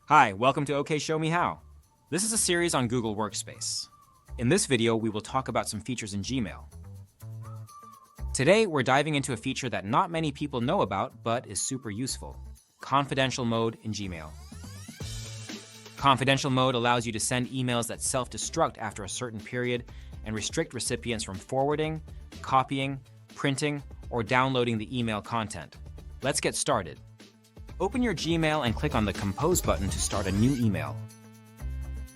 Hi, welcome to OK Show Me How. This is a series on Google Workspace. In this video, we will talk about some features in Gmail. Today, we're diving into a feature that not many people know about, but is super useful: confidential mode in Gmail. Confidential mode allows you to send emails that self-destruct after a certain period and restrict recipients from forwarding, copying, printing, or downloading the email content. Let's get started. Open your Gmail and click on the Compose button to start a new email.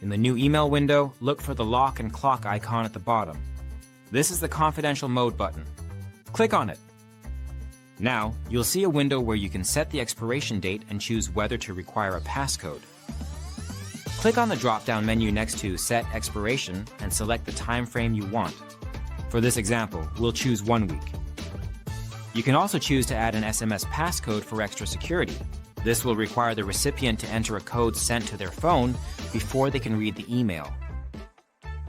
In the new email window, look for the lock and clock icon at the bottom. This is the confidential mode button. Click on it. Now, you'll see a window where you can set the expiration date and choose whether to require a passcode. Click on the drop-down menu next to Set Expiration and select the time frame you want. For this example, we'll choose 1 week. You can also choose to add an SMS passcode for extra security. This will require the recipient to enter a code sent to their phone before they can read the email.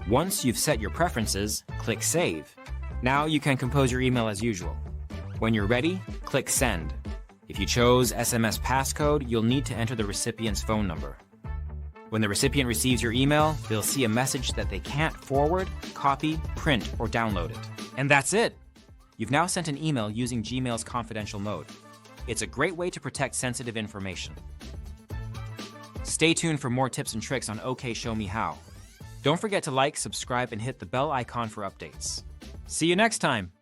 Once you've set your preferences, click Save. Now you can compose your email as usual. When you're ready, click Send. If you chose SMS passcode, you'll need to enter the recipient's phone number. When the recipient receives your email, they'll see a message that they can't forward, copy, print, or download it. And that's it! You've now sent an email using Gmail's confidential mode. It's a great way to protect sensitive information. Stay tuned for more tips and tricks on OK Show Me How. Don't forget to like, subscribe, and hit the bell icon for updates. See you next time!